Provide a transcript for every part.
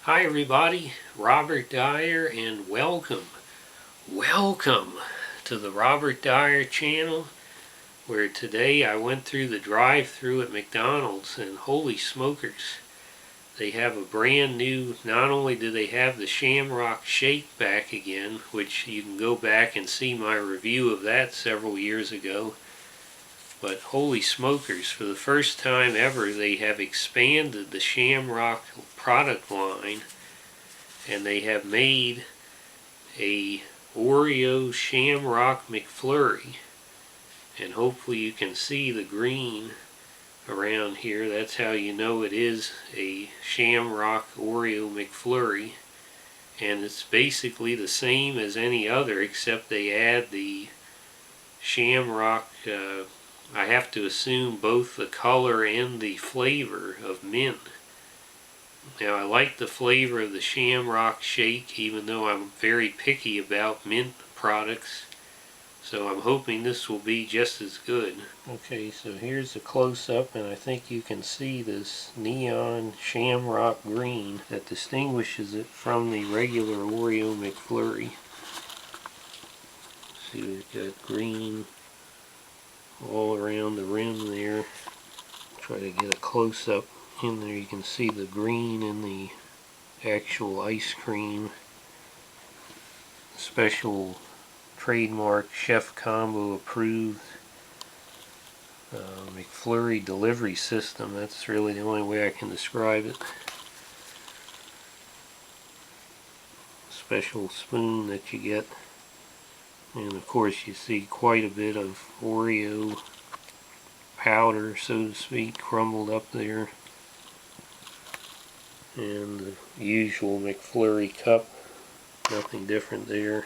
Hi everybody, Robert Dyer, and welcome to the Robert Dyer channel, where today I went through the drive-thru at McDonald's, and holy smokers, they have a brand new, not only do they have the Shamrock Shake back again, which you can go back and see my review of that several years ago, but holy smokers, for the first time ever they have expanded the Shamrock product line, and they have made a Oreo Shamrock McFlurry, and hopefully you can see the green around here. That's how you know it is a Shamrock Oreo McFlurry, and it's basically the same as any other except they add the Shamrock, I have to assume both the color and the flavor of mint. Now, I like the flavor of the Shamrock Shake, even though I'm very picky about mint products, so I'm hoping this will be just as good. Okay, so here's a close-up, and I think you can see this neon shamrock green that distinguishes it from the regular Oreo McFlurry. See, we've got green all around the rim there. Try to get a close-up in there. You can see the green in the actual ice cream. Special trademark chef combo approved McFlurry delivery system. That's really the only way I can describe it. Special spoon that you get, and of course you see quite a bit of Oreo powder, so to speak, crumbled up there, and the usual McFlurry cup, nothing different there.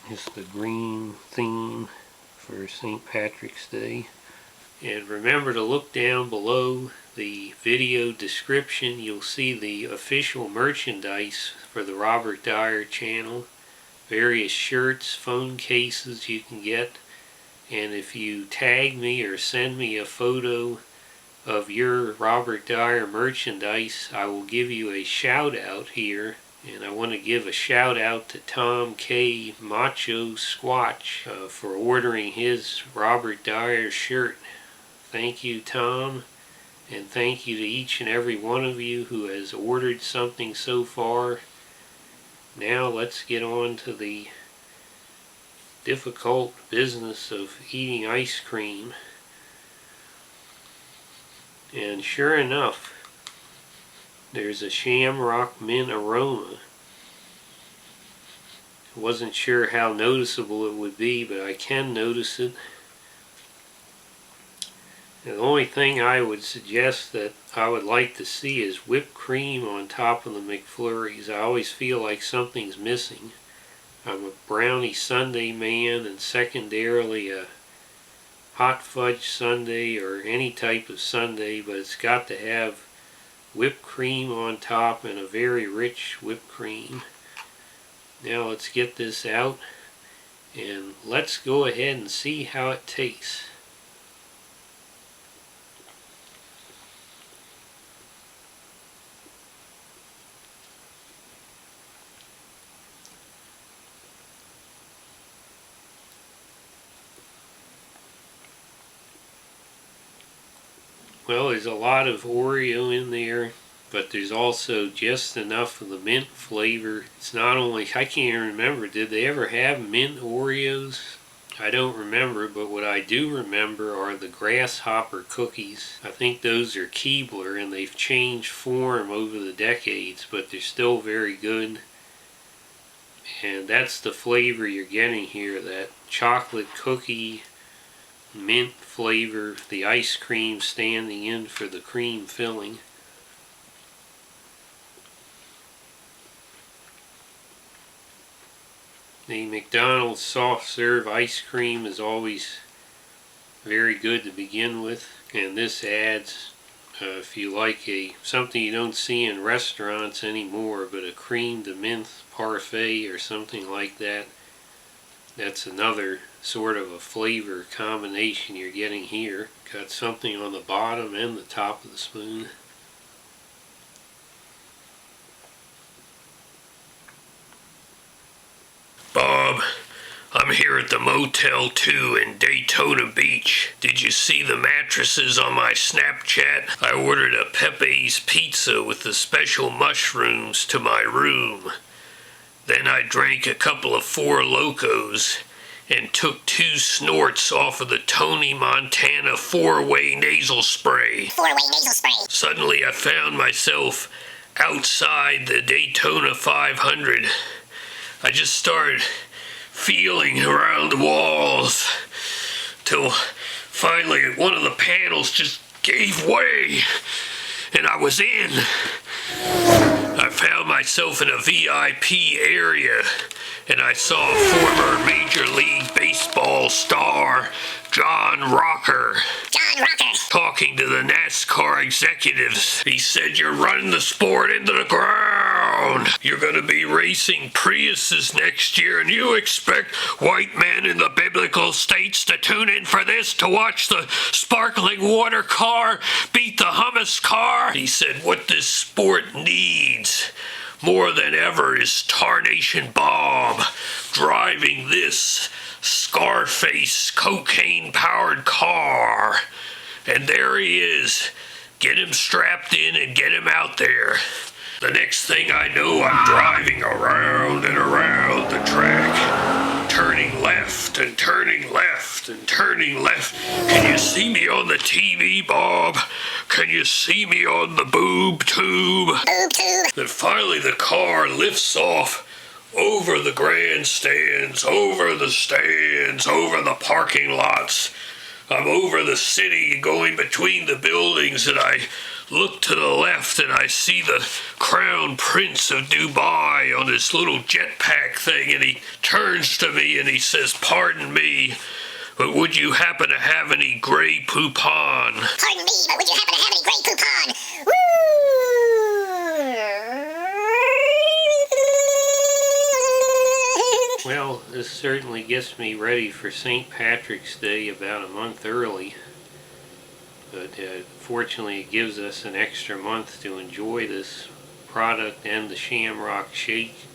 Just the green theme for St. Patrick's Day. And remember to look down below the video description. You'll see the official merchandise for the Robert Dyer channel. Various shirts, phone cases you can get. And if you tag me or send me a photo of your Robert Dyer merchandise, I will give you a shout out here. And I want to give a shout out to Tom K. Macho Squatch for ordering his Robert Dyer shirt. Thank you, Tom, and thank you to each and every one of you who has ordered something so far. Now let's get on to the difficult business of eating ice cream. And sure enough, there's a shamrock mint aroma. I wasn't sure how noticeable it would be, but I can notice it. And the only thing I would suggest that I would like to see is whipped cream on top of the McFlurries. I always feel like something's missing. I'm a brownie sundae man, and secondarily a hot fudge sundae or any type of sundae, but it's got to have whipped cream on top, and a very rich whipped cream. Now let's get this out and let's go ahead and see how it tastes. Well, there's a lot of Oreo in there, but there's also just enough of the mint flavor. It's not only, I can't even remember, did they ever have mint Oreos? I don't remember, but what I do remember are the grasshopper cookies. I think those are Keebler, and they've changed form over the decades, but they're still very good. And that's the flavor you're getting here, that chocolate cookie mint flavor, the ice cream standing in for the cream filling. The McDonald's soft serve ice cream is always very good to begin with, and this adds, if you like, something you don't see in restaurants anymore, but a cream de mint parfait or something like that. That's another sort of a flavor combination you're getting here. Got something on the bottom and the top of the spoon. Bob, I'm here at the Motel 2 in Daytona Beach. Did you see the mattresses on my Snapchat? I ordered a Pepe's pizza with the special mushrooms to my room. Then I drank a couple of Four Locos and took 2 snorts off of the Tony Montana 4-way nasal spray. 4-way nasal spray. Suddenly I found myself outside the Daytona 500. I just started feeling around the walls till finally one of the panels just gave way and I was in. I found myself in a VIP area and I saw former Major League Baseball star John Rocker talking to the NASCAR executives. He said, "You're running the sport into the ground. You're going to be racing Priuses next year, and you expect white men in the biblical states to tune in for this, to watch the sparkling water car beat the hummus car?" He said, "What this sport needs more than ever is TarnationBob driving this Scarface cocaine-powered car." And there he is. Get him strapped in and get him out there. The next thing I know, I'm driving around and around the track, turning left and turning left and turning left. Can you see me on the TV, Bob? Can you see me on the boob tube? Boob tube. Then finally the car lifts off over the grandstands, over the stands, over the parking lots. I'm over the city, going between the buildings, and I look to the left and I see the Crown Prince of Dubai on his little jetpack thing, and he turns to me and he says, "Pardon me, but would you happen to have any Grey Poupon?" Pardon me, but would you happen to have any Grey Poupon? Woo! Well, this certainly gets me ready for St. Patrick's Day about a month early. But fortunately it gives us an extra month to enjoy this product and the Shamrock Shake.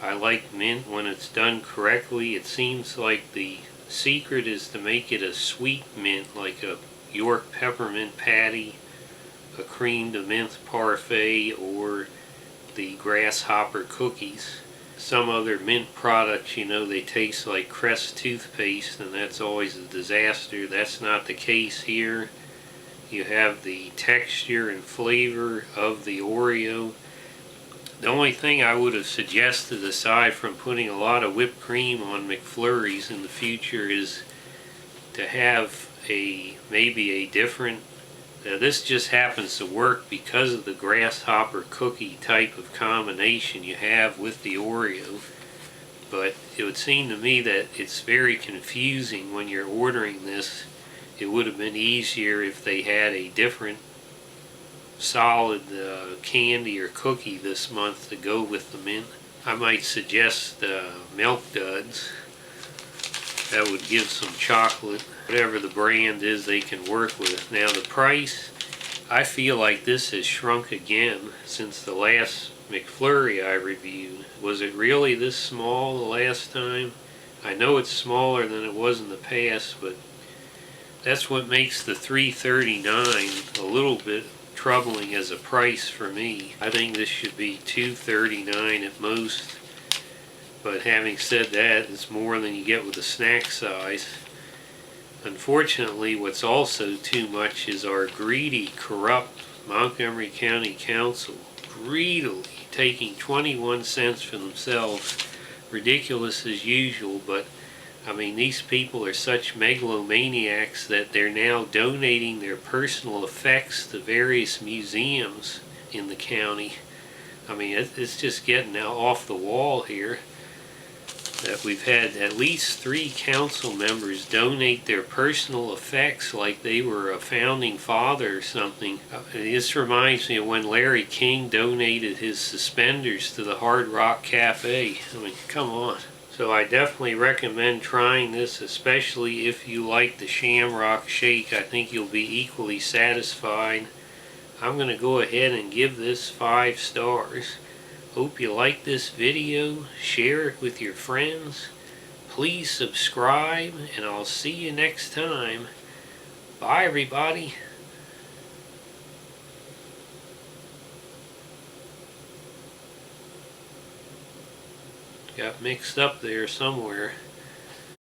I like mint when it's done correctly. It seems like the secret is to make it a sweet mint, like a York peppermint patty, a cream de menthe parfait, or the grasshopper cookies. Some other mint products, you know, they taste like Crest toothpaste, and that's always a disaster. That's not the case here. You have the texture and flavor of the Oreo. The only thing I would have suggested, aside from putting a lot of whipped cream on McFlurries in the future, is to have maybe a different. This just happens to work because of the grasshopper cookie type of combination you have with the Oreo. But it would seem to me that it's very confusing when you're ordering this. It would have been easier if they had a different solid candy or cookie this month to go with the mint. I might suggest Milk Duds. That would give some chocolate. Whatever the brand is they can work with. Now the price, I feel like this has shrunk again since the last McFlurry I reviewed. Was it really this small the last time? I know it's smaller than it was in the past, but that's what makes the $3.39 a little bit troubling as a price for me. I think this should be $2.39 at most. But having said that, it's more than you get with the snack size. Unfortunately, what's also too much is our greedy, corrupt Montgomery County Council greedily taking 21 cents for themselves. Ridiculous as usual, but I mean, these people are such megalomaniacs that they're now donating their personal effects to various museums in the county. I mean, it's just getting now off the wall here. That we've had at least 3 council members donate their personal effects like they were a founding father or something. This reminds me of when Larry King donated his suspenders to the Hard Rock Cafe. I mean, come on. So I definitely recommend trying this, especially if you like the Shamrock Shake. I think you'll be equally satisfied. I'm going to go ahead and give this 5 stars. Hope you like this video. Share it with your friends. Please subscribe, and I'll see you next time. Bye, everybody. Got mixed up there somewhere.